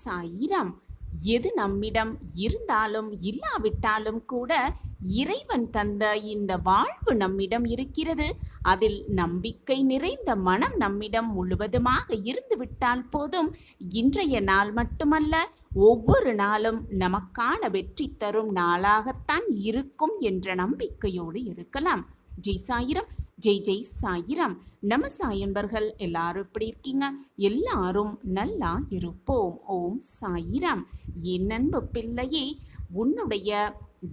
சாயிராம். எது நம்மிடம் இருந்தாலும் இல்லாவிட்டாலும் கூட இறைவன் தந்த இந்த வாழ்வு நம்மிடம் இருக்கிறது. அதில் நம்பிக்கை நிறைந்த மனம் நம்மிடம் முழுவதுமாக இருந்துவிட்டால் போதும். இன்றைய நாள் மட்டுமல்ல, ஒவ்வொரு நாளும் நமக்கான வெற்றி தரும் நாளாகத்தான் இருக்கும் என்ற நம்பிக்கையோடு இருக்கலாம். ஜெய் சாயிரம், ஜெய் ஜெய் சாயிரம். நம்ம சாயன்பர்கள் எல்லாரும் எப்படி இருக்கீங்க? எல்லாரும் நல்லா இருப்போம். ஓம் சாயிரம். என் அன்பு பிள்ளையே, உன்னுடைய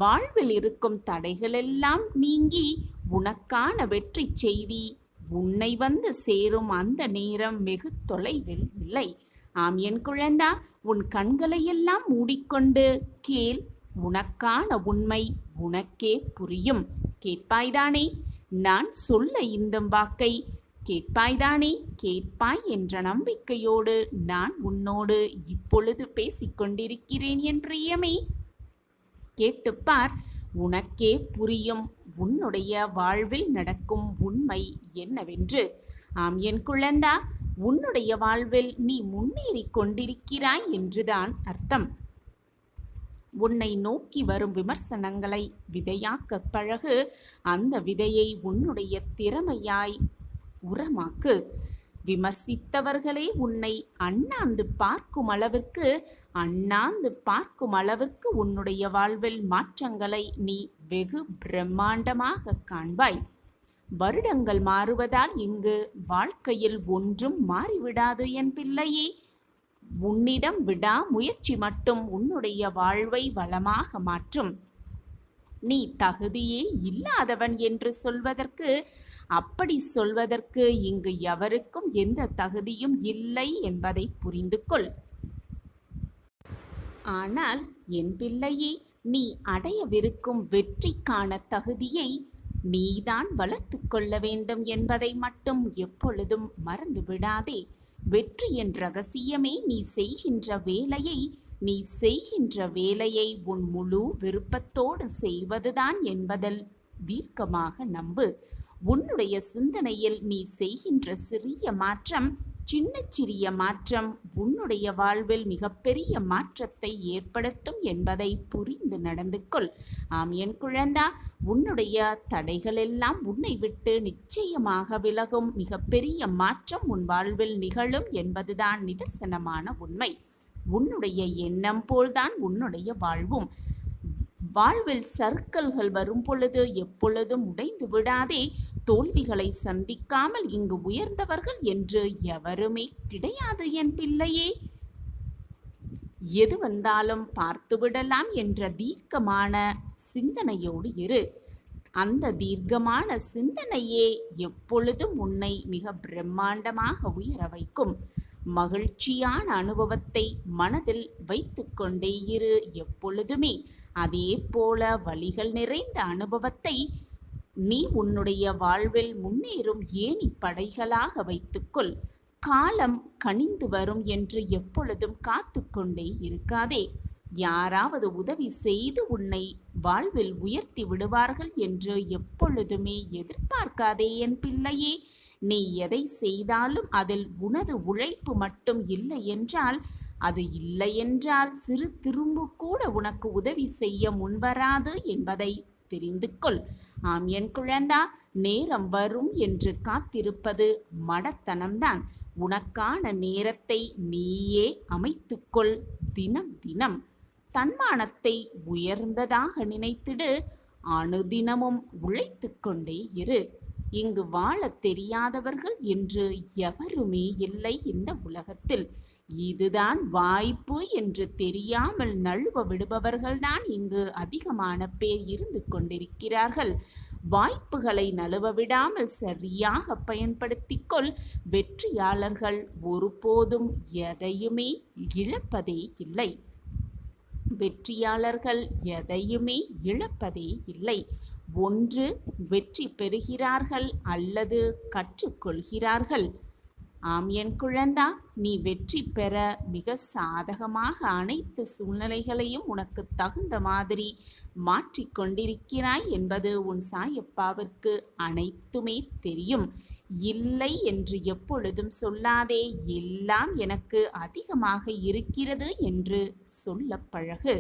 வாழ்வில் இருக்கும் தடைகளெல்லாம் நீங்கி உனக்கான வெற்றி செய்தி உன்னை வந்து சேரும் அந்த நேரம் வெகு தொலைவில் இல்லை. ஆம் என் குழந்தா, உன் கண்களையெல்லாம் மூடிக்கொண்டு கேள். உனக்கான உண்மை உனக்கே புரியும். கேட்பாய்தானே? நான் சொல்ல இந்த வாக்கை கேட்பாய்தானே? கேட்பாய் என்ற நம்பிக்கையோடு நான் உன்னோடு இப்பொழுது பேசிக்கொண்டிருக்கிறேன் என் பிரியமே. கேட்டுப்பார், உனக்கே புரியும் உன்னுடைய வாழ்வில் நடக்கும் உண்மை என்னவென்று. ஆம் என் குழந்தா, உன்னுடைய வாழ்வில் நீ முன்னேறி கொண்டிருக்கிறாய் என்றுதான் அர்த்தம். உன்னை நோக்கி வரும் விமர்சனங்களை விதையாக்க பழகு. அந்த விதையை உன்னுடைய திறமையாய் உரமாக்கு. விமர்சித்தவர்களே உன்னை அண்ணாந்து பார்க்கும் அளவிற்கு உன்னுடைய வாழ்வில் மாற்றங்களை நீ வெகு பிரம்மாண்டமாக காண்பாய். வருடங்கள் மாறுவதால் இங்கு வாழ்க்கையில் ஒன்றும் மாறிவிடாது என் பிள்ளையே. உன்னிடம் விடா முயற்சி மட்டும் உன்னுடைய வாழ்வை வளமாக மாற்றும். நீ தகுதியே இல்லாதவன் என்று அப்படி சொல்வதற்கு இங்கு எவருக்கும் எந்த தகுதியும் இல்லை என்பதை புரிந்து கொள். ஆனால் என் பிள்ளையே, நீ அடையவிருக்கும் வெற்றிக்கான தகுதியை நீதான் வளர்த்து கொள்ள வேண்டும் என்பதை மட்டும் எப்பொழுதும் மறந்து விடாதே. வெற்றியின் ரகசியமே நீ செய்கின்ற வேலையை உன் முழு விருப்பத்தோடு செய்வதுதான் என்பதில் தீர்க்கமாக நம்பு. உன்னுடைய சிந்தனையில் நீ செய்கின்ற சிறிய மாற்றம் உன்னுடைய வாழ்வில் மிகப்பெரிய மாற்றத்தை ஏற்படுத்தும் என்பதை புரிந்து நடந்து கொள். ஆம் என் குழந்தா, உன்னுடைய தடைகளெல்லாம் உன்னை விட்டு நிச்சயமாக விலகும். மிகப்பெரிய மாற்றம் உன் வாழ்வில் நிகழும் என்பதுதான் நிதர்சனமான உண்மை. உன்னுடைய எண்ணம் போல்தான் உன்னுடைய வாழ்வில் சறுக்கல்கள் வரும் பொழுது எப்பொழுதும் உடைந்து விடாதே. தோல்விகளை சந்திக்காமல் இங்கு உயர்ந்தவர்கள் என்று எவருமே கிடையாது என் பிள்ளையே. எது வந்தாலும் பார்த்துவிடலாம் என்ற தீர்க்கமான சிந்தனையோடு இரு. அந்த தீர்க்கமான சிந்தனையே எப்பொழுதும் உன்னை மிக பிரம்மாண்டமாக உயர வைக்கும். மகிழ்ச்சியான அனுபவத்தை மனதில் வைத்து கொண்டே இரு எப்பொழுதுமே. அதே போல வழிகள் நிறைந்த அனுபவத்தை நீ உன்னுடைய வாழ்வில் முன்னேறும் ஏணி படைகளாக வைத்துக்கொள். காலம் கனிந்து வரும் என்று எப்பொழுதும் காத்து கொண்டே இருக்காதே. யாராவது உதவி செய்து உன்னை வாழ்வில் உயர்த்தி விடுவார்கள் என்று எப்பொழுதுமே எதிர்பார்க்காதே என் பிள்ளையே. நீ எதை செய்தாலும் அதில் உனது உழைப்பு மட்டும் இல்லை என்றால் சிறு திரும்பு கூட உனக்கு உதவி செய்ய முன்வராது என்பதை தெரிந்து கொள். ஆம் என் குழந்தா, நேரம் வரும் என்று காத்திருப்பது மடத்தனம்தான். உனக்கான நேரத்தை நீயே அமைத்துக்கொள். தினம் தினம் தன்மானத்தை உயர்ந்ததாக நினைத்திடு. அனுதினமும் உழைத்து கொண்டே இரு. இங்கு வாழ தெரியாதவர்கள் என்று எவருமே இல்லை இந்த உலகத்தில். இதுதான் வாய்ப்பு என்று தெரியாமல் நழுவ விடுபவர்கள்தான் இங்கு அதிகமான பேர் இருந்து கொண்டிருக்கிறார்கள். வாய்ப்புகளை நழுவ விடாமல் சரியாக பயன்படுத்திக்கொள். வெற்றியாளர்கள் ஒருபோதும் எதையுமே இழப்பதே இல்லை. ஒன்று வெற்றி பெறுகிறார்கள் அல்லது கற்றுக்கொள்கிறார்கள். ஆம் என் குழந்தா, நீ வெற்றி பெற மிக சாதகமாக அனைத்து சூழ்நிலைகளையும் உனக்கு தகுந்த மாதிரி மாற்றிக்கொண்டிருக்கிறாய் என்பது உன் சாயப்பாவிற்கு அனைத்துமே தெரியும். இல்லை என்று எப்பொழுதும் சொல்லாதே. எல்லாம் எனக்கு அதிகமாக இருக்கிறது என்று சொல்லப் பழகு.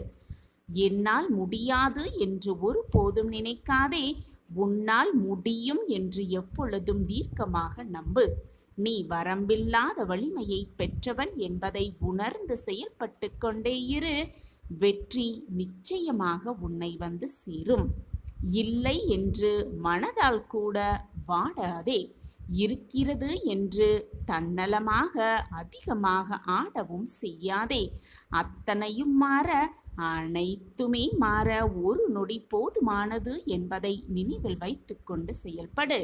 என்னால் முடியாது என்று ஒருபோதும் நினைக்காதே. உன்னால் முடியும் என்று எப்பொழுதும் தீர்க்கமாக நம்பு. நீ வரம்பில்லாத வலிமையை பெற்றவன் என்பதை உணர்ந்து செயல்பட்டு கொண்டே இரு. வெற்றி நிச்சயமாக உன்னை வந்து சேரும். இல்லை என்று மனதால் கூட வாடாதே. இருக்கிறது என்று தன்னலமாக அதிகமாக ஆடவும் செய்யாதே. அத்தனையும் மாற, அனைத்துமே மாற ஒரு நொடி போதுமானது என்பதை நினைவில் வைத்துக்கொண்டு செயல்படு.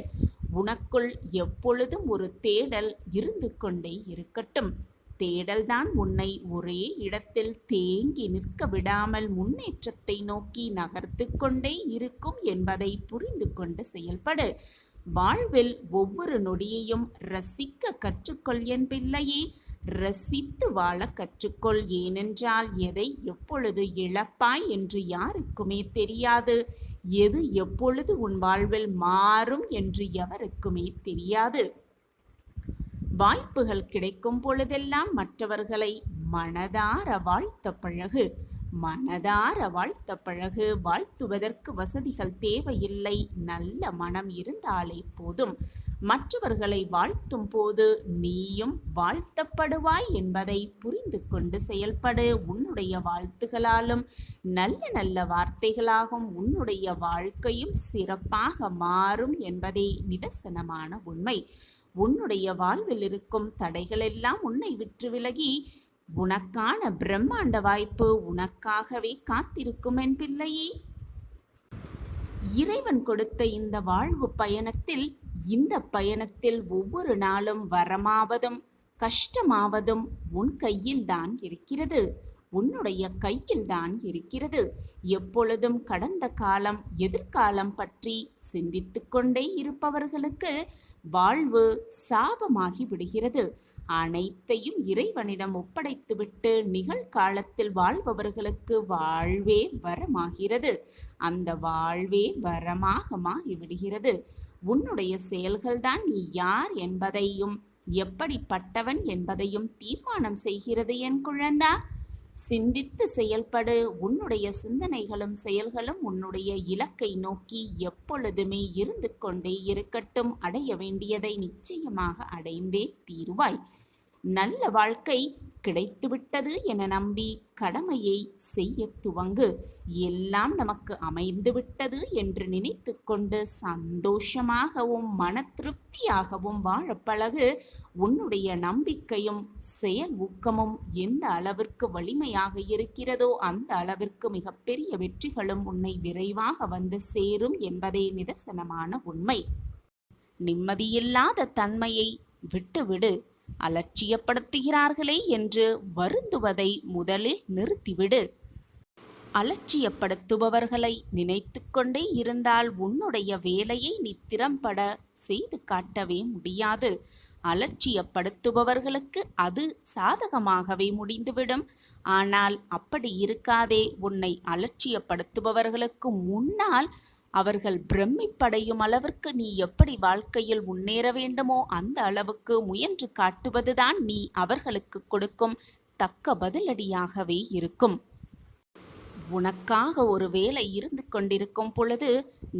உனக்குள் எப்பொழுதும் ஒரு தேடல் இருந்து கொண்டே இருக்கட்டும். தேடல்தான் உன்னை ஒரே இடத்தில் தேங்கி நிற்க விடாமல் முன்னேற்றத்தை நோக்கி நகர்த்து கொண்டே இருக்கும் என்பதை புரிந்து கொண்டு செயல்படு. வாழ்வில் ஒவ்வொரு நொடியையும் ரசிக்க கற்றுக்கொள் என் பிள்ளையே. ரசித்து வாழ கற்றுக்கொள். ஏனென்றால் எதை எப்பொழுது இழப்பாய் என்று யாருக்குமே தெரியாது. எது எப்பொழுது உன் வாழ்வில் மாறும் என்று எவருக்குமே தெரியாது. வாய்ப்புகள் கிடைக்கும் பொழுதெல்லாம் மற்றவர்களை மனதார வாழ்த்த பழகு. மனதார வாழ்த்த பழகு. வாழ்த்துவதற்கு வசதிகள் தேவையில்லை. நல்ல மனம் இருந்தாலே போதும். மற்றவர்களை வாழ்த்தும் போது நீயும் வாழ்த்தப்படுவாய் என்பதை புரிந்து கொண்டு செயல்படு. உன்னுடைய வாழ்த்துகளாலும் நல்ல நல்ல வார்த்தைகளாகும் உன்னுடைய வாழ்க்கையும் சிறப்பாக மாறும் என்பதே நிதர்சனமான உண்மை. உன்னுடைய வாழ்வில் இருக்கும் தடைகளெல்லாம் உன்னை விட்டு விலகி உனக்கான பிரம்மாண்ட வாய்ப்பு உனக்காகவே காத்திருக்கும் என் பிள்ளையே. இறைவன் கொடுத்த இந்த வாழ்வு பயணத்தில் ஒவ்வொரு நாளும் வரமாவதும் கஷ்டமாவதும் உன் கையில்தான் இருக்கிறது. உன்னுடைய கையில்தான் இருக்கிறது. எப்பொழுதும் கடந்த காலம் எதிர்காலம் பற்றி சிந்தித்து கொண்டே இருப்பவர்களுக்கு வாழ்வு சாபமாகி விடுகிறது. அனைத்தையும் இறைவனிடம் ஒப்படைத்துவிட்டு நிகழ்காலத்தில் வாழ்பவர்களுக்கு வாழ்வே வரமாகிறது. அந்த வாழ்வே வரமாக மாறிவிடுகிறது. உன்னுடைய செயல்கள்தான் நீ யார் என்பதையும் எப்படிப்பட்டவன் என்பதையும் தீர்மானம் செய்கிறது என் குழந்தா. சிந்தித்து செயல்படு. உன்னுடைய சிந்தனைகளும் செயல்களும் உன்னுடைய இலக்கை நோக்கி எப்பொழுதுமே இருந்து கொண்டே இருக்கட்டும். அடைய வேண்டியதை நிச்சயமாக அடைந்தே தீருவாய். நல்ல வாழ்க்கை கிடைத்துவிட்டது என நம்பி கடமையை செய்ய துவங்கு. எல்லாம் நமக்கு அமைந்துவிட்டது என்று நினைத்து கொண்டு சந்தோஷமாகவும் மன திருப்தியாகவும் வாழ பழகு. உன்னுடைய நம்பிக்கையும் செயல் ஊக்கமும் எந்த அளவிற்கு வலிமையாக இருக்கிறதோ அந்த அளவிற்கு மிகப்பெரிய வெற்றிகளும் உன்னை விரைவாக வந்து சேரும் என்பதே நிதர்சனமான உண்மை. நிம்மதியில்லாத தன்மையை விட்டுவிடு. அலட்சியப்படுத்துகிறார்களே என்று வருந்துவதை முதலில் நிறுத்திவிடு. அலட்சியப்படுத்துபவர்களை நினைத்து கொண்டே இருந்தால் உன்னுடைய வேலையை நீ திறம்பட செய்து காட்டவே முடியாது. அலட்சியப்படுத்துபவர்களுக்கு அது சாதகமாகவே முடிந்துவிடும். ஆனால் அப்படி இருக்காதே. உன்னை அலட்சியப்படுத்துபவர்களுக்கு முன்னால் அவர்கள் பிரமிப்படையும் அளவிற்கு நீ எப்படி வாழ்க்கையில் முன்னேற வேண்டுமோ அந்த அளவுக்கு முயன்று காட்டுவதுதான் நீ அவர்களுக்கு கொடுக்கும் தக்க பதிலடியாகவே இருக்கும். உனக்காக ஒரு வேலை இருந்து கொண்டிருக்கும் பொழுது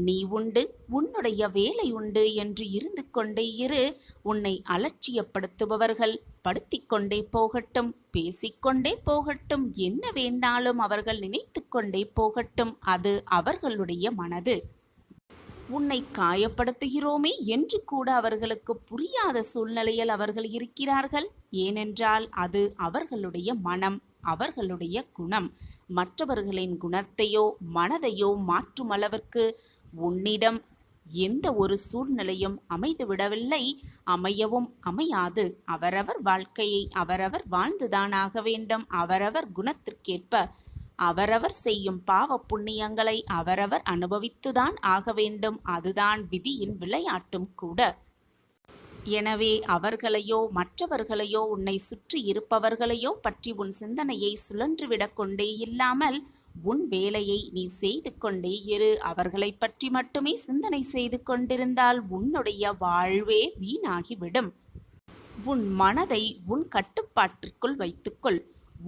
நீ உண்டு, உன்னுடைய வேலை உண்டு என்று இருந்து கொண்டே இரு. உன்னை அலட்சியப்படுத்துபவர்கள் படுத்திக்கொண்டே போகட்டும், பேசிக்கொண்டே போகட்டும், என்ன வேண்டாலும் அவர்கள் நினைத்து கொண்டே போகட்டும். அது அவர்களுடைய மனது. உன்னை காயப்படுத்துகிறோமே என்று கூட அவர்களுக்கு புரியாத சூழ்நிலையில் அவர்கள் இருக்கிறார்கள். ஏனென்றால் அது அவர்களுடைய மனம், அவர்களுடைய குணம். மற்றவர்களின் குணத்தையோ மனதையோ மாற்றும் அளவிற்கு உன்னிடம் எந்த ஒரு சூழ்நிலையும் அமைந்துவிடவில்லை, அமையவும் அமையாது. அவரவர் வாழ்க்கையை அவரவர் வாழ்ந்துதான் ஆக வேண்டும். அவரவர் குணத்திற்கேற்ப அவரவர் செய்யும் பாவ புண்ணியங்களை அவரவர் அனுபவித்துதான் ஆக வேண்டும். அதுதான் விதியின் விளையாட்டும் கூட. எனவே அவர்களையோ மற்றவர்களையோ உன்னை சுற்றி இருப்பவர்களையோ பற்றி உன் சிந்தனையை சுழன்றுவிடக் கொண்டே இல்லாமல் உன் வேலையை நீ செய்து கொண்டே இரு. அவர்களை பற்றி மட்டுமே சிந்தனை செய்து கொண்டிருந்தால் உன்னுடைய வாழ்வே வீணாகிவிடும். உன் மனதை உன் கட்டுப்பாட்டிற்குள் வைத்துக்கொள்.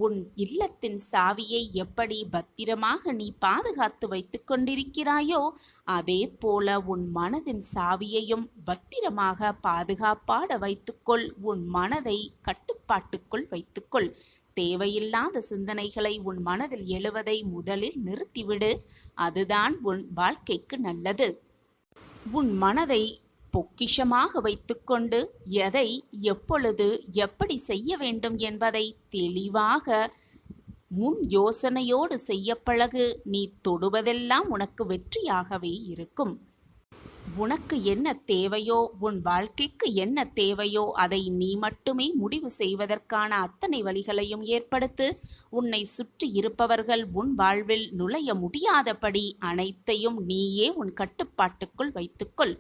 உன் இல்லத்தின் சாவியை எப்படி பத்திரமாக நீ பாதுகாத்து வைத்துக் கொண்டிருக்கிறாயோ அதே போல உன் மனதின் சாவியையும் பத்திரமாக பாதுகாப்பாட வைத்துக்கொள். உன் மனதை கட்டுப்பாட்டுக்குள் வைத்துக்கொள். தேவையில்லாத சிந்தனைகளை உன் மனதில் எழுவதை முதலில் நிறுத்திவிடு. அதுதான் உன் வாழ்க்கைக்கு நல்லது. உன் மனதை பொக்கிஷமாக வைத்துக்கொண்டு எதை எப்பொழுது எப்படி செய்ய வேண்டும் என்பதை தெளிவாக முன் யோசனையோடு செய்ய பழகு. நீ தொடுவதெல்லாம் உனக்கு வெற்றியாகவே இருக்கும். உனக்கு என்ன தேவையோ, உன் வாழ்க்கைக்கு என்ன தேவையோ அதை நீ மட்டுமே முடிவு செய்வதற்கான அத்தனை வழிகளையும் ஏற்படுத்து. உன்னை சுற்றி இருப்பவர்கள் உன் வாழ்வில் நுழைய முடியாதபடி அனைத்தையும் நீயே உன் கட்டுப்பாட்டுக்குள் வைத்துக்கொள்.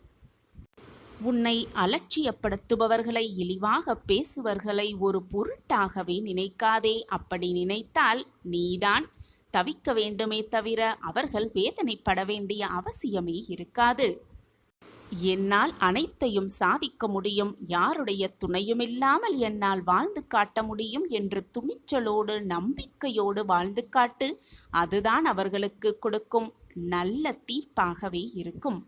உன்னை அலட்சியப்படுத்துபவர்களை, இழிவாக பேசுவர்களை ஒரு பொருட்டாகவே நினைக்காதே. அப்படி நினைத்தால் நீதான் தவிக்க வேண்டுமே தவிர அவர்கள் வேதனைப்பட வேண்டிய அவசியமே இருக்காது. என்னால் அனைத்தையும் சாதிக்க முடியும், யாருடைய துணையுமில்லாமல் என்னால் வாழ்ந்து காட்ட முடியும் என்று துணிச்சலோடு நம்பிக்கையோடு வாழ்ந்து காட்டு. அதுதான் அவர்களுக்கு கொடுக்கும் நல்ல தீர்ப்பாகவே இருக்கும்.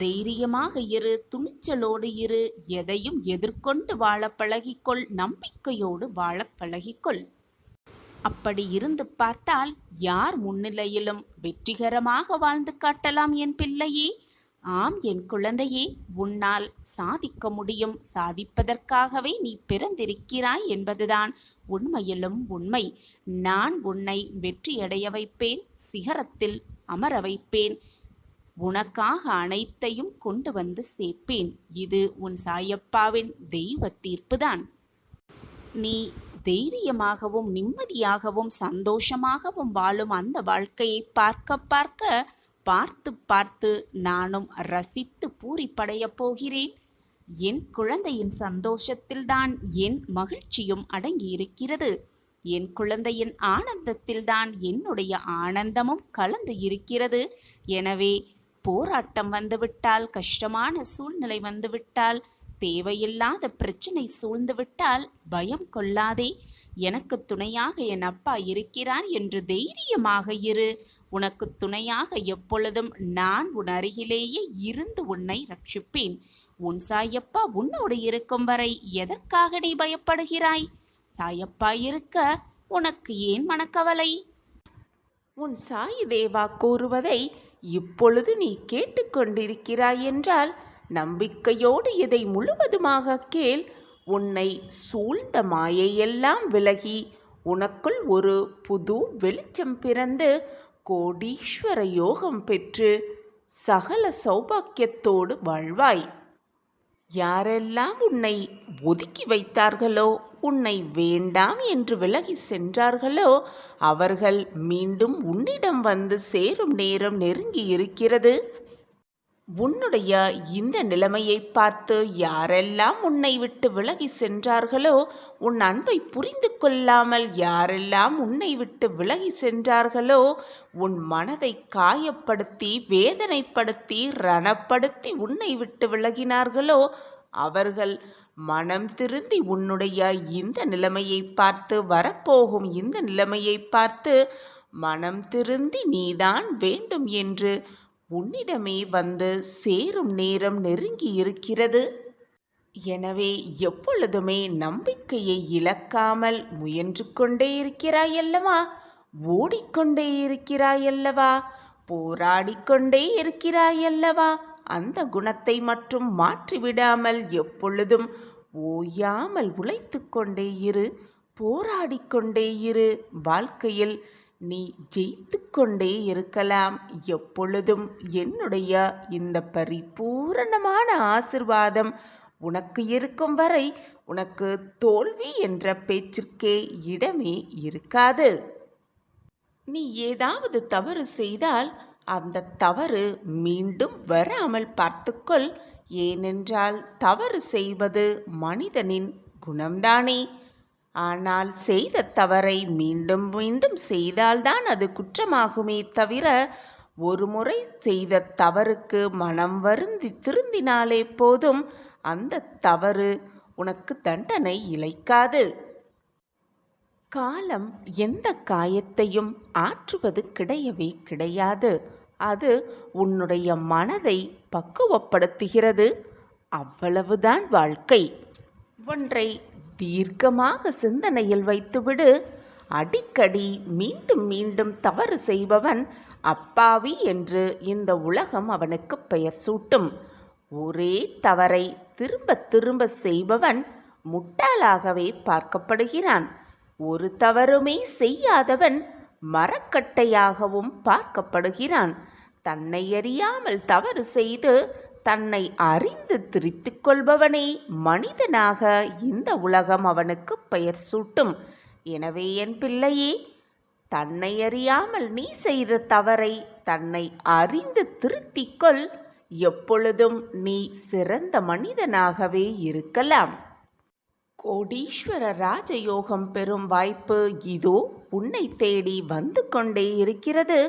தைரியமாக இரு, துணிச்சலோடு இரு, எதையும் எதிர்கொண்டு வாழ பழகிக்கொள், நம்பிக்கையோடு வாழ பழகிக்கொள். அப்படி இருந்து பார்த்தால் யார் முன்னிலையிலும் வெற்றிகரமாக வாழ்ந்து காட்டலாம் என் பிள்ளையே. ஆம் என் குழந்தையே, உன்னால் சாதிக்க முடியும். சாதிப்பதற்காகவே நீ பிறந்திருக்கிறாய் என்பதுதான் உண்மையிலும் உண்மை. நான் உன்னை வெற்றியடைய வைப்பேன், சிகரத்தில் அமர வைப்பேன், உனக்காக அனைத்தையும் கொண்டு வந்து சேர்ப்பேன். இது உன் சாயப்பாவின் தெய்வ தீர்ப்புதான். நீ தைரியமாகவும் நிம்மதியாகவும் சந்தோஷமாகவும் வாழும் அந்த வாழ்க்கையை பார்த்து பார்த்து நானும் ரசித்து பூரிப்படையப் போகிறேன். என் குழந்தையின் சந்தோஷத்தில்தான் என் மகிழ்ச்சியும் அடங்கியிருக்கிறது. என் குழந்தையின் ஆனந்தத்தில்தான் என்னுடைய ஆனந்தமும் கலந்து இருக்கிறது. எனவே போராட்டம் வந்துவிட்டால், கஷ்டமான சூழ்நிலை வந்துவிட்டால், தேவையில்லாத பிரச்சனை சூழ்ந்துவிட்டால் பயம் கொள்ளாதே. எனக்கு துணையாக என் அப்பா இருக்கிறார் என்று தைரியமாக இரு. உனக்கு துணையாக எப்பொழுதும் நான் உன் அருகிலேயே இருந்து உன்னை ரட்சிப்பேன். உன் சாயப்பா உன்னோடு இருக்கும் வரை எதற்காக நீ பயப்படுகிறாய்? சாயப்பா இருக்க உனக்கு ஏன் மனக்கவலை? உன் சாயி தேவா கூறுவதை இப்பொழுது நீ கேட்டுக்கொண்டிருக்கிறாய் என்றால் நம்பிக்கையோடு இதை முழுவதுமாக கேள். உன்னை சூழ்ந்த மாயையெல்லாம் விலகி உனக்குள் ஒரு புது வெளிச்சம் பிறந்து கோடீஸ்வர யோகம் பெற்று சகல சௌபாக்கியத்தோடு வாழ்வாய். யாரெல்லாம் உன்னை ஒதுக்கி வைத்தார்களோ, உன்னை வேண்டாம் என்று விலகி சென்றார்களோ அவர்கள் மீண்டும் உன்னிடம் வந்து சேரும் நேரம் நெருங்கி இருக்கிறது. உன்னுடைய இந்த நிலைமையை பார்த்து யாரெல்லாம் உன்னை விட்டு விலகி சென்றார்களோ, உன் அன்பை புரிந்து கொள்ளாமல் யாரெல்லாம் உன்னை விட்டு விலகி சென்றார்களோ, உன் மனதை காயப்படுத்தி வேதனைப்படுத்தி ரணப்படுத்தி உன்னை விட்டு விலகினார்களோ அவர்கள் மனம் திருந்தி உன்னுடைய இந்த நிலைமையை பார்த்து, வரப்போகும் இந்த நிலைமையை பார்த்து மனம் திருந்தி நீதான் வேண்டும் என்று உன்னிடமே வந்து சேரும் நேரம் நெருங்கி இருக்கிறது. எனவே எப்பொழுதுமே நம்பிக்கையை இழக்காமல் முயன்று கொண்டே இருக்கிறாயல்லவா, ஓடிக்கொண்டே இருக்கிறாயல்லவா, போராடிக்கொண்டே இருக்கிறாயல்லவா, அந்த குணத்தை மட்டும் மாற்றிவிடாமல் எப்பொழுதும் ஓயாமல் உழைத்து கொண்டே இரு, போராடிக்கொண்டே இரு. வாழ்க்கையில் நீ ஜெயித்து கொண்டே இருக்கலாம். எப்பொழுதும் என்னுடைய இந்த பரிபூரணமான ஆசிர்வாதம் உனக்கு இருக்கும் வரை உனக்கு தோல்வி என்ற பேச்சிற்கே இடமே இருக்காது. நீ ஏதாவது தவறு செய்தால் அந்த தவறு மீண்டும் வராமல் பார்த்துக்கொள். ஏனென்றால் தவறு செய்வது மனிதனின் குணம்தானே. ஆனால் செய்த தவறை மீண்டும் மீண்டும் செய்தால்தான் அது குற்றமாகுமே தவிர, ஒரு முறை செய்த தவறுக்கு மனம் வருந்தி திருந்தினாலே போதும், அந்த தவறு உனக்கு தண்டனை இழைக்காது. காலம் எந்த காயத்தையும் ஆற்றுவது கிடையவே கிடையாது. அது உன்னுடைய மனதை பக்குவப்படுத்துகிறது. அவ்வளவுதான் வாழ்க்கை. ஒன்றை தீர்க்கமாக சிந்தனையில் வைத்துவிடு. அடிக்கடி மீண்டும் மீண்டும் தவறு செய்பவன் அப்பாவி என்று இந்த உலகம் அவனுக்கு பெயர் சூட்டும். ஒரே தவறை திரும்ப திரும்ப செய்பவன் முட்டாளாகவே பார்க்கப்படுகிறான். ஒரு தவறுமே செய்யாதவன் மரக்கட்டையாகவும் பார்க்கப்படுகிறான். தன்னை அறியாமல் தவறு செய்து தன்னை அறிந்து திருத்திக் கொள்பவனே மனிதனாக இந்த உலகம் அவனுக்கு பெயர் சூட்டும். எனவே என் பிள்ளையே, தன்னை அறியாமல் நீ செய்த தவறை தன்னை அறிந்து திருத்திக் கொள். எப்பொழுதும் நீ சிறந்த மனிதனாகவே இருக்கலாம். கோடீஸ்வர ராஜயோகம் பெறும் வாய்ப்பு இதோ உன்னை தேடி வந்து கொண்டே இருக்கிறது.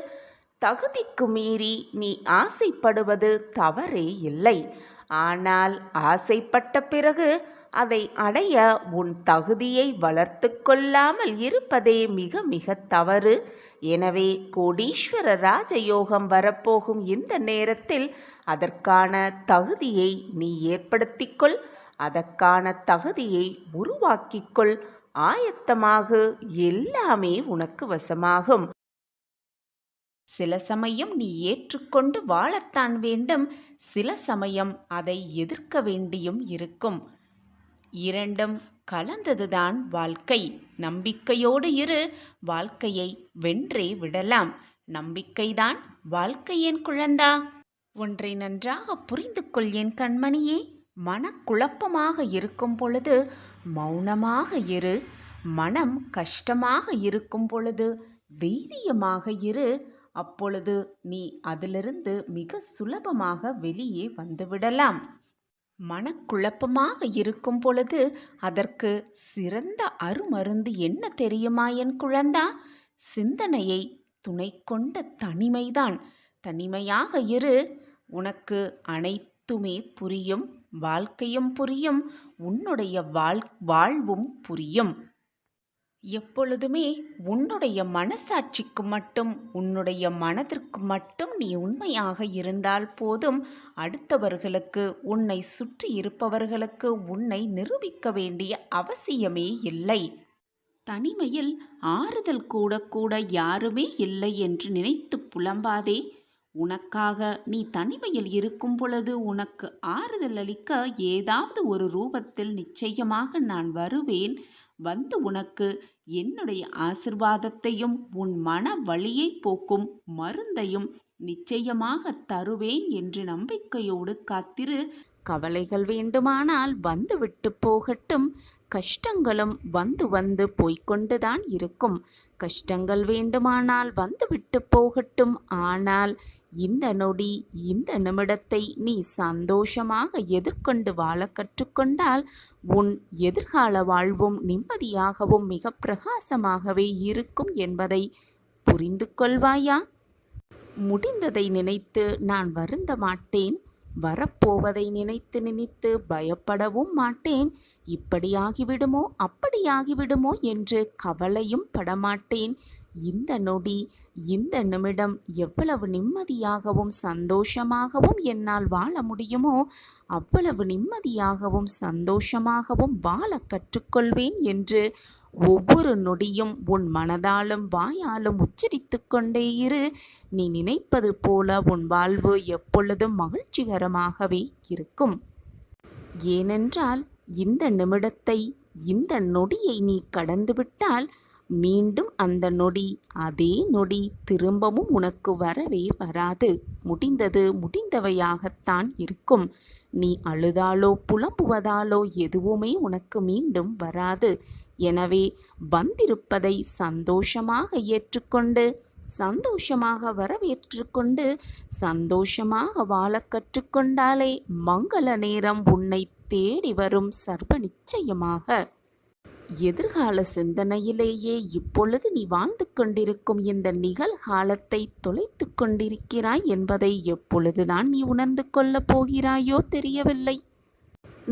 தகுதிக்கு மீறி நீ ஆசைப்படுவது தவறே இல்லை. ஆனால் ஆசைப்பட்ட பிறகு அதை அடைய உன் தகுதியை வளர்த்து கொள்ளாமல் இருப்பதே மிக மிக தவறு. எனவே கோடீஸ்வர ராஜயோகம் வரப்போகும் இந்த நேரத்தில் அதற்கான தகுதியை நீ ஏற்படுத்திக்கொள். அதற்கான தகுதியை உருவாக்கிக்கொள். ஆயத்தமாகு. எல்லாமே உனக்கு வசமாகும். சில சமயம் நீ ஏற்றுக்கொண்டு வாழத்தான் வேண்டும். சில சமயம் அதை எதிர்க்க வேண்டியும் இருக்கும். இரண்டும் கலந்ததுதான் வாழ்க்கை. நம்பிக்கையோடு இரு. வாழ்க்கையை வென்றே விடலாம். நம்பிக்கைதான் வாழ்க்கை என் குழந்தா. ஒன்றை நன்றாக புரிந்து கொள் என் கண்மணியே. மனக்குழப்பமாக இருக்கும் பொழுது மௌனமாக இரு. மனம் கஷ்டமாக இருக்கும் பொழுது தைரியமாக இரு. அப்பொழுது நீ அதிலிருந்து மிக சுலபமாக வெளியே வந்துவிடலாம். மனக்குழப்பமாக இருக்கும் பொழுது அதற்கு சிறந்த அருமருந்து என்ன தெரியுமா என் குழந்தா? சிந்தனையை துணை கொண்ட தனிமைதான். தனிமையாக இரு. உனக்கு அனைத்துமே புரியும். வாழ்க்கையும் புரியும். உன்னுடைய வாழ்வும் புரியும். எப்பொழுதுமே உன்னுடைய மனசாட்சிக்கு மட்டும், உன்னுடைய மனதிற்கு மட்டும் நீ உண்மையாக இருந்தால் போதும். அடுத்தவர்களுக்கு, உன்னை சுற்றி இருப்பவர்களுக்கு உன்னை நிரூபிக்க வேண்டிய அவசியமே இல்லை. தனிமையில் ஆறுதல் கூட யாருமே இல்லை என்று நினைத்து புலம்பாதே. உனக்காக நீ தனிமையில் இருக்கும் பொழுது உனக்கு ஆறுதல் அளிக்க ஏதாவது ஒரு ரூபத்தில் நிச்சயமாக நான் வருவேன். வந்து உனக்கு என்னுடைய ஆசிர்வாதத்தையும் உன் மன வலியை போக்கும் மருந்தையும் நிச்சயமாக தருவேன் என்று நம்பிக்கையோடு காத்திரு. கவலைகள் வேண்டுமானால் வந்துவிட்டு போகட்டும். கஷ்டங்களும் வந்து வந்து போய்கொண்டுதான் இருக்கும். கஷ்டங்கள் வேண்டுமானால் வந்துவிட்டு போகட்டும். ஆனால் இந்த நொடி, இந்த நிமிடத்தை நீ சந்தோஷமாக எதிர்கொண்டு வாழ கற்றுக்கொண்டால் உன் எதிர்கால வாழ்வும் நிம்மதியாகவும் மிக பிரகாசமாகவே இருக்கும் என்பதை புரிந்து கொள்வாயா? முடிந்ததை நினைத்து நான் வருந்த மாட்டேன். வரப்போவதை நினைத்து பயப்படவும் மாட்டேன். இப்படியாகிவிடுமோ அப்படியாகிவிடுமோ என்று கவலையும் படமாட்டேன். இந்த நொடி, இந்த நிமிடம் எவ்வளவு நிம்மதியாகவும் சந்தோஷமாகவும் என்னால் வாழ முடியுமோ அவ்வளவு நிம்மதியாகவும் சந்தோஷமாகவும் வாழ கற்றுக்கொள்வேன் என்று ஒவ்வொரு நொடியும் உன் மனதாலும் வாயாலும் உச்சரித்து கொண்டே இரு. நீ நினைப்பது போல உன் வாழ்வு எப்பொழுதும் மகிழ்ச்சிகரமாகவே இருக்கும். ஏனென்றால் இந்த நிமிடத்தை, இந்த நொடியை நீ கடந்துவிட்டால் மீண்டும் அந்த நொடி, அதே நொடி திரும்பவும் உனக்கு வரவே வராது. முடிந்தது முடிந்தவையாகத்தான் இருக்கும். நீ அழுதாலோ புலம்புவதாலோ எதுவுமே உனக்கு மீண்டும் வராது. எனவே வந்திருப்பதை சந்தோஷமாக ஏற்றுக்கொண்டு, சந்தோஷமாக வரவேற்றுக்கொண்டு, சந்தோஷமாக வாழ கற்றுக்கொண்டாலே மங்கள நேரம் உன்னை தேடி வரும் சர்வ நிச்சயமாக. எதிர்கால சிந்தனையிலேயே இப்பொழுது நீ வாழ்ந்து கொண்டிருக்கும் இந்த நிகழ்காலத்தை தொலைத்து கொண்டிருக்கிறாய் என்பதை எப்பொழுதுதான் நீ உணர்ந்து கொள்ளப் போகிறாயோ தெரியவில்லை.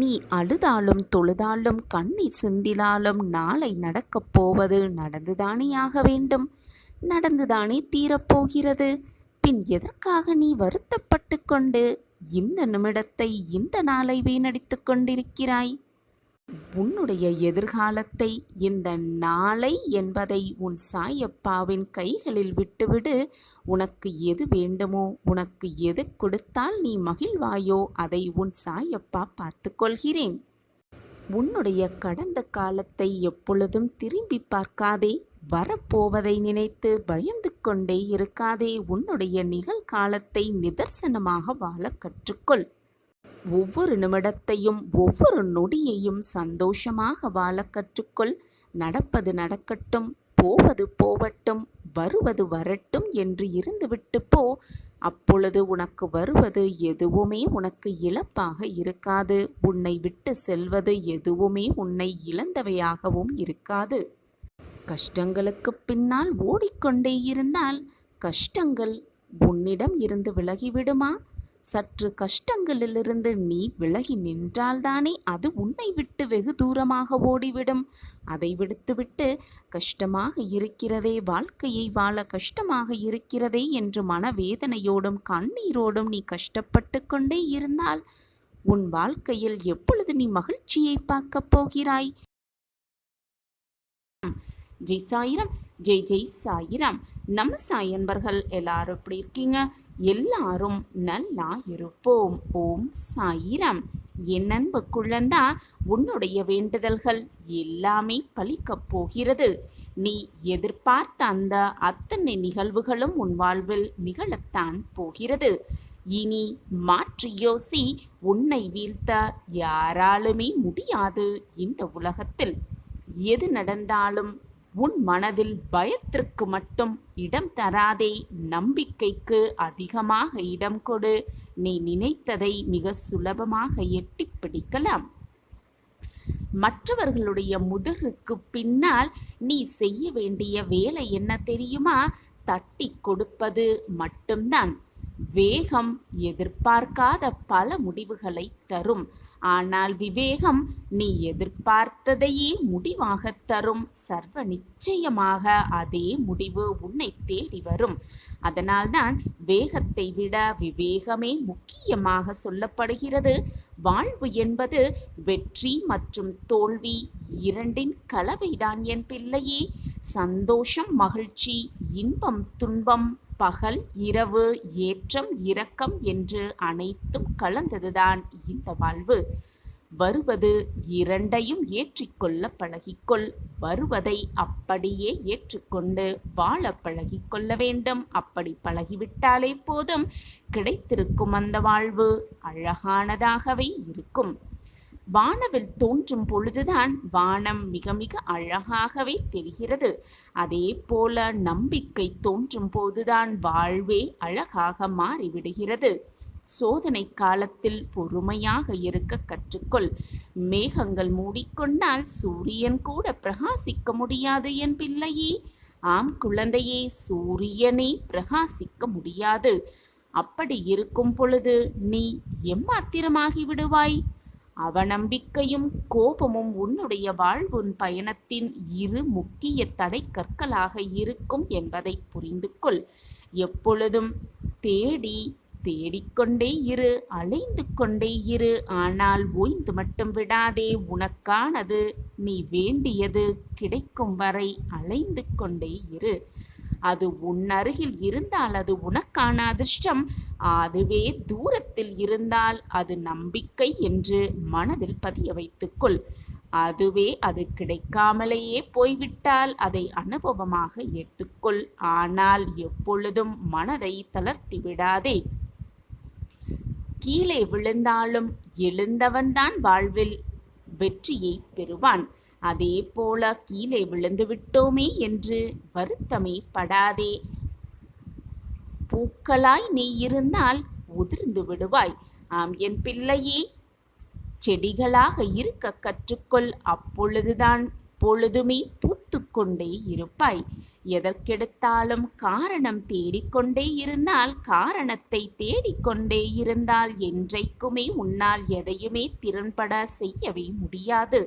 நீ அழுதாலும் தொழுதாலும் கண்ணீர் சிந்தினாலும் நாளை நடக்கப் போவது நடந்துதானே ஆக வேண்டும், நடந்துதானே தீரப்போகிறது. பின் எதற்காக நீ வருத்தப்பட்டு கொண்டு இந்த நிமிடத்தை இந்த நாளை வீணடித்து கொண்டிருக்கிறாய்? உன்னுடைய எதிர்காலத்தை இந்த நாளை என்பதை உன் சாயப்பாவின் கைகளில் விட்டுவிடு. உனக்கு எது வேண்டுமோ, உனக்கு எது கொடுத்தால் நீ மகிழ்வாயோ அதை உன் சாயப்பா பார்த்து கொள்கிறேன். உன்னுடைய கடந்த காலத்தை எப்பொழுதும் திரும்பி பார்க்காதே. வரப்போவதை நினைத்து பயந்து கொண்டே இருக்காதே. உன்னுடைய நிகழ்காலத்தை நிதர்சனமாக வாழ கற்றுக்கொள். ஒவ்வொரு நிமிடத்தையும் ஒவ்வொரு நொடியையும் சந்தோஷமாக வாழ கற்றுக்கொள். நடப்பது நடக்கட்டும், போவது போவட்டும், வருவது வரட்டும் என்று இருந்துவிட்டு போ. அப்பொழுது உனக்கு வருவது எதுவுமே உனக்கு இழப்பாக இருக்காது. உன்னை விட்டு செல்வது எதுவுமே உன்னை இழந்தவையாகவும் இருக்காது. கஷ்டங்களுக்கு பின்னால் ஓடிக்கொண்டே இருந்தால் கஷ்டங்கள் உன்னிடம் இருந்து விலகிவிடுமா? சற்று கஷ்டங்களிலிருந்து நீ விலகி நின்றால்தானே அது உன்னை விட்டு வெகு தூரமாக ஓடிவிடும். அதை விடுத்துவிட்டு கஷ்டமாக இருக்கிறதே, வாழ்க்கையை வாழ கஷ்டமாக இருக்கிறதே என்று மனவேதனையோடும் கண்ணீரோடும் நீ கஷ்டப்பட்டு கொண்டே இருந்தால் உன் வாழ்க்கையில் எப்பொழுது நீ மகிழ்ச்சியை பார்க்கப் போகிறாய்? ஜெய் சாயிரம், ஜெய் ஜெய் சாயிரம். நம்ம சாய் அன்பர்கள் எல்லாரும் எப்படி இருக்கீங்க? எல்லாரும் நல்லா இருப்போம். ஓம் சாயிரம். என் அன்பு குழந்தா, உன்னுடைய வேண்டுதல்கள் எல்லாமே பலிக்கப் போகிறது. நீ எதிர்பார்த்த அந்த அத்தனை நிகழ்வுகளும் உன் வாழ்வில் நிகழத்தான் போகிறது. இனி மாற்றி யோசி. உன்னை வீழ்த்த யாராலுமே முடியாது இந்த உலகத்தில். எது நடந்தாலும் உன் மனதில் பயத்திற்கு மட்டும் இடம் தராதே. நம்பிக்கைக்கு அதிகமாக இடம் கொடு. நீ நினைத்ததை மிக சுலபமாக எட்டி பிடிக்கலாம். மற்றவர்களுடைய முதுகுக்கு பின்னால் நீ செய்ய வேண்டிய வேலை என்ன தெரியுமா? தட்டி கொடுப்பது மட்டும்தான். வேகம் எதிர்பார்க்காத பல முடிவுகளை தரும். ஆனால் விவேகம் நீ எதிர்பார்த்ததையே முடிவாக தரும். சர்வ நிச்சயமாக அதே முடிவு உன்னை தேடி வரும். அதனால்தான் வேகத்தை விட விவேகமே முக்கியமாக சொல்லப்படுகிறது. வாழ்வு என்பது வெற்றி மற்றும் தோல்வி இரண்டின் கலவைதான் என் பிள்ளையே. சந்தோஷம், மகிழ்ச்சி, இன்பம், துன்பம், பகல் இரவு, ஏற்றம் இரக்கம் என்று அனைத்தும் கலந்ததுதான் இந்த வாழ்வு. வருவது இரண்டையும் ஏற்றிக்கொள்ள பழகிக்கொள். வருவதை அப்படியே ஏற்றுக்கொண்டு வாழ பழகிக்கொள்ள வேண்டும். அப்படி பழகிவிட்டாலே போதும், கிடைத்திருக்கும் அந்த வாழ்வு அழகானதாகவே இருக்கும். வானவில் தோன்றும் பொழுதுதான் வானம் மிக மிக அழகாகவே தெரிகிறது. அதே போல நம்பிக்கை தோன்றும் போதுதான் வாழ்வே அழகாக மாறிவிடுகிறது. சோதனை காலத்தில் பொறுமையாக இருக்க கற்றுக்கொள். மேகங்கள் மூடிக்கொண்டால் சூரியன் கூட பிரகாசிக்க முடியாது என் பிள்ளையே. ஆம் குழந்தையே, சூரியனே பிரகாசிக்க முடியாது. அப்படி இருக்கும் பொழுது நீ எம்மாத்திரமாகி விடுவாய். அவநம்பிக்கையும் கோபமும் உன்னுடைய வாழ்வின் பயணத்தின் இரு முக்கிய தடை கற்களாக இருக்கும் என்பதை புரிந்து கொள். எப்பொழுதும் தேடிக்கொண்டே இரு, அலைந்து கொண்டே இரு. ஆனால் ஓய்ந்து மட்டும் விடாதே. உனக்கானது, நீ வேண்டியது கிடைக்கும் வரை அலைந்து கொண்டே இரு. அது உன் அருகில் இருந்தால் அது உனக்கான அதிர்ஷ்டம். அதுவே தூரத்தில் இருந்தால் அது நம்பிக்கை என்று மனதில் பதிய வைத்துக்கொள். அதுவே அது கிடைக்காமலேயே போய்விட்டால் அதை அனுபவமாக ஏற்றுக்கொள். ஆனால் எப்பொழுதும் மனதை தளர்த்தி விடாதே. கீழே விழுந்தாலும் எழுந்தவன்தான் வாழ்வில் வெற்றியை பெறுவான். அதே போல கீழே விழுந்து விட்டோமே என்று வருத்தமே படாதே. பூக்களாய் நீ இருந்தால் உதிர்ந்து விடுவாய். ஆம் என் பிள்ளையே, செடிகளாக இருக்க கற்றுக்கொள். அப்பொழுதுதான் எப்பொழுதுமே பூத்துக்கொண்டே இருப்பாய். எதற்கெடுத்தாலும் காரணம் தேடிக்கொண்டே இருந்தால், காரணத்தை தேடிக்கொண்டே இருந்தால் என்றைக்குமே உன்னால் எதையுமே திறன்பட செய்யவே முடியாது.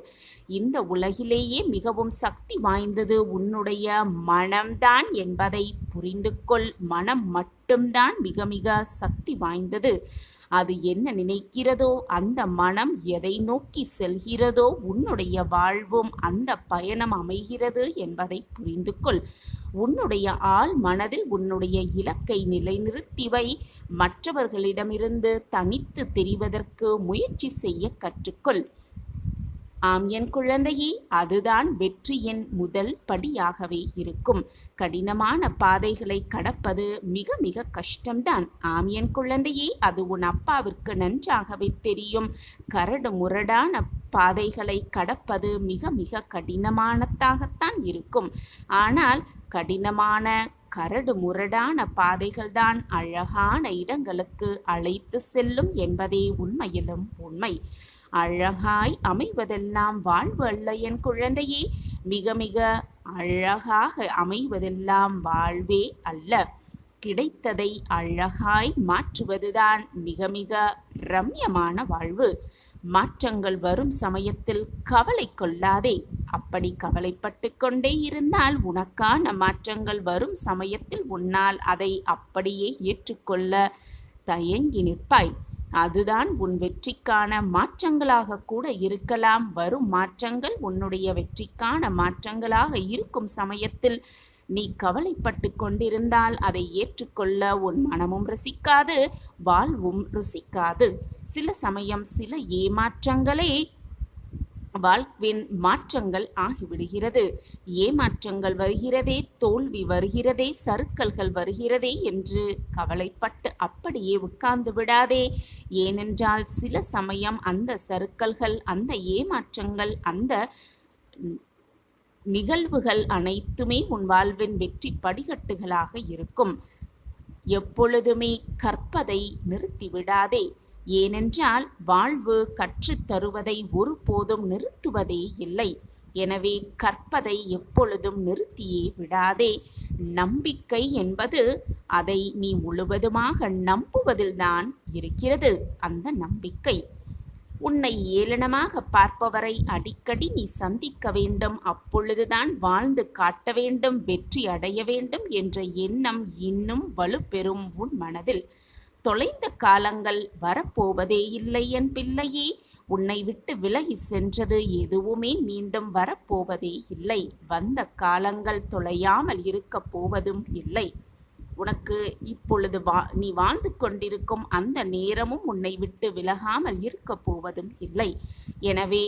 இந்த உலகிலேயே மிகவும் சக்தி வாய்ந்தது உன்னுடைய மனம்தான் என்பதை புரிந்து கொள். மனம் மட்டும்தான் மிக மிக சக்தி வாய்ந்தது. அது என்ன நினைக்கிறதோ, அந்த மனம் எதை நோக்கி செல்கிறதோ, உன்னுடைய வாழ்வும் அந்த பயணம் அமைகிறது என்பதை புரிந்து கொள். உன்னுடைய ஆழ் மனதில் உன்னுடைய இலக்கை நிலைநிறுத்தி வை. மற்றவர்களிடமிருந்து தனித்து தெரிவதற்கு முயற்சி செய்ய கற்றுக்கொள். ஆம் என் குழந்தையே, அதுதான் வெற்றியின் முதல் படியாகவே இருக்கும். கடினமான பாதைகளை கடப்பது மிக மிக கஷ்டம்தான். ஆம் என் குழந்தையே, அது உன் அப்பாவிற்கு நன்றாகவே தெரியும். கரடு முரடான பாதைகளை கடப்பது மிக மிக கடினமானதாகத்தான் இருக்கும். ஆனால் கடினமான கரடு முரடான பாதைகள்தான் அழகான இடங்களுக்கு அழைத்து செல்லும் என்பதே உண்மையிலும் உண்மை. அழகாய் அமைவதெல்லாம் வாழ்வு அல்ல என் குழந்தையே. மிக மிக அழகாக அமைவதெல்லாம் வாழ்வே அல்ல. கிடைத்ததை அழகாய் மாற்றுவதுதான் மிக மிக ரம்யமான வாழ்வு. மாற்றங்கள் வரும் சமயத்தில் கவலை கொள்ளாதே. அப்படி கவலைப்பட்டு கொண்டே இருந்தால் உனக்கான மாற்றங்கள் வரும் சமயத்தில் உன்னால் அதை அப்படியே ஏற்றுக்கொள்ள தயங்கி நிற்பாய். அதுதான் உன் வெற்றிக்கான மாற்றங்களாக கூட இருக்கலாம். வரும் மாற்றங்கள் உன்னுடைய வெற்றிக்கான மாற்றங்களாக இருக்கும் சமயத்தில் நீ கவலைப்பட்டு கொண்டிருந்தால் அதை ஏற்றுக்கொள்ள உன் மனமும் ருசிக்காது, வாழ்வும் ருசிக்காது. சில சமயம் சில ஏமாற்றங்களே வாழ்வின் மாற்றங்கள் ஆகிவிடுகிறது. ஏமாற்றங்கள் வருகிறதே, தோல்வி வருகிறதே, சறுக்கல்கள் வருகிறதே என்று கவலைப்பட்டு அப்படியே உட்கார்ந்து விடாதே. ஏனென்றால் சில சமயம் அந்த சறுக்கல்கள், அந்த ஏமாற்றங்கள், அந்த நிகழ்வுகள் அனைத்துமே உன் வாழ்வின் வெற்றி படிக்கட்டுகளாக இருக்கும். எப்பொழுதுமே கற்பதை நிறுத்திவிடாதே. ஏனென்றால் வாழ்வு கற்றுத்தருவதை ஒருபோதும் நிறுத்துவதே இல்லை. எனவே கற்பதை எப்பொழுதும் நிறுத்தியே விடாதே. நம்பிக்கை என்பது அதை நீ முழுவதுமாக நம்புவதில்தான் இருக்கிறது. அந்த நம்பிக்கை உன்னை ஏளனமாக பார்ப்பவரை அடிக்கடி நீ சந்திக்க வேண்டும். அப்பொழுதுதான் வாழ்ந்து காட்ட வேண்டும், வெற்றி அடைய வேண்டும் என்ற எண்ணம் இன்னும் வலுப்பெறும் உன் மனதில். தொலைந்த காலங்கள் வரப்போவதே இல்லை என் பிள்ளையே. உன்னை விட்டு விலகி சென்றது எதுவுமே மீண்டும் வரப்போவதே இல்லை. வந்த காலங்கள் தொலையாமல் இருக்க போவதும் இல்லை. உனக்கு இப்பொழுது நீ வாழ்ந்து கொண்டிருக்கும் அந்த நேரமும் உன்னை விட்டு விலகாமல் இருக்க போவதும் இல்லை. எனவே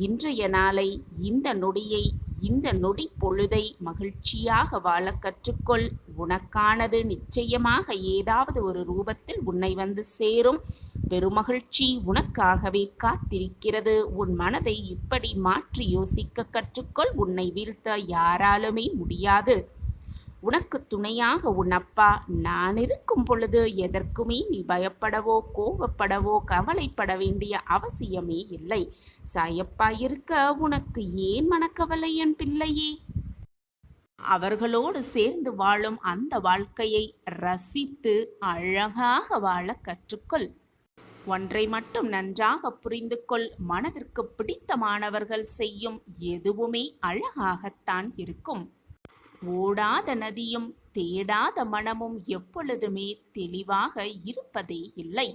இன்றைய நாளை, இந்த நொடியை, இந்த நொடி பொழுதை மகிழ்ச்சியாக வாழ கற்றுக்கொள். உனக்கானது நிச்சயமாக ஏதாவது ஒரு ரூபத்தில் உன்னை வந்து சேரும். பெருமகிழ்ச்சி உனக்காகவே காத்திருக்கிறது. உன் மனதை இப்படி மாற்றி யோசிக்க கற்றுக்கொள். உன்னை வீழ்த்த யாராலுமே முடியாது. உனக்கு துணையாக உன் அப்பா நான் இருக்கும் பொழுது எதற்குமே நீ பயப்படவோ கோபப்படவோ கவலைப்பட வேண்டிய அவசியமே இல்லை. சாயப்பா இருக்க உனக்கு ஏன் மனக்கவலை என் பிள்ளையே? அவர்களோடு சேர்ந்து வாழும் அந்த வாழ்க்கையை ரசித்து அழகாக வாழ கற்றுக்கொள். ஒன்றை மட்டும் நன்றாக புரிந்து கொள். மனதிற்கு பிடித்தமானவர்கள் செய்யும் எதுவுமே அழகாகத்தான் இருக்கும். ஓடாத நதியும் தேடாத மனமும் எப்பொழுதுமே தெளிவாக இருப்பதே இல்லை.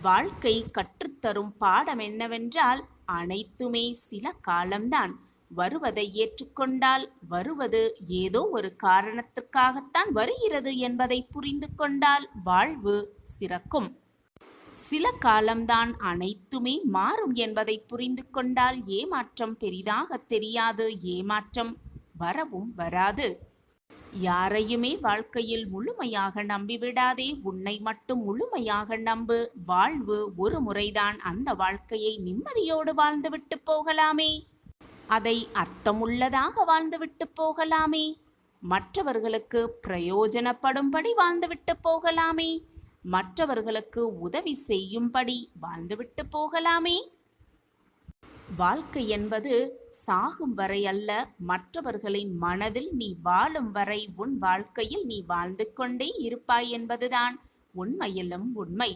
வாழ்க்கை கற்றுத்தரும் பாடம் என்னவென்றால், அனைத்துமே சில காலம்தான். வருவதை ஏற்றுக்கொண்டால் வருவது ஏதோ ஒரு காரணத்திற்காகத்தான் வருகிறது என்பதை புரிந்து கொண்டால் வாழ்வு சிறக்கும். சில காலம்தான் அனைத்துமே மாறும் என்பதை புரிந்து கொண்டால் ஏமாற்றம் பெரிதாக தெரியாது. ஏமாற்றம் வரவும் வராது. யாரையுமே வாழ்க்கையில் முழுமையாக நம்பிவிடாதே. உன்னை மட்டும் முழுமையாக நம்பு. வாழ்வு ஒரு முறைதான். அந்த வாழ்க்கையை நிம்மதியோடு வாழ்ந்துவிட்டு போகலாமே. அதை அர்த்தமுள்ளதாக வாழ்ந்துவிட்டு போகலாமே. மற்றவர்களுக்கு பிரயோஜனப்படும்படி வாழ்ந்துவிட்டு போகலாமே. மற்றவர்களுக்கு உதவி செய்யும்படி வாழ்ந்துவிட்டு போகலாமே. வாழ்க்கை என்பது சாகும் வரை அல்ல, மற்றவர்களின் மனதில் நீ வாழும் வரை உன் வாழ்க்கையில் நீ வாழ்ந்து கொண்டே இருப்பாய் என்பதுதான் உண்மையிலும் உண்மை.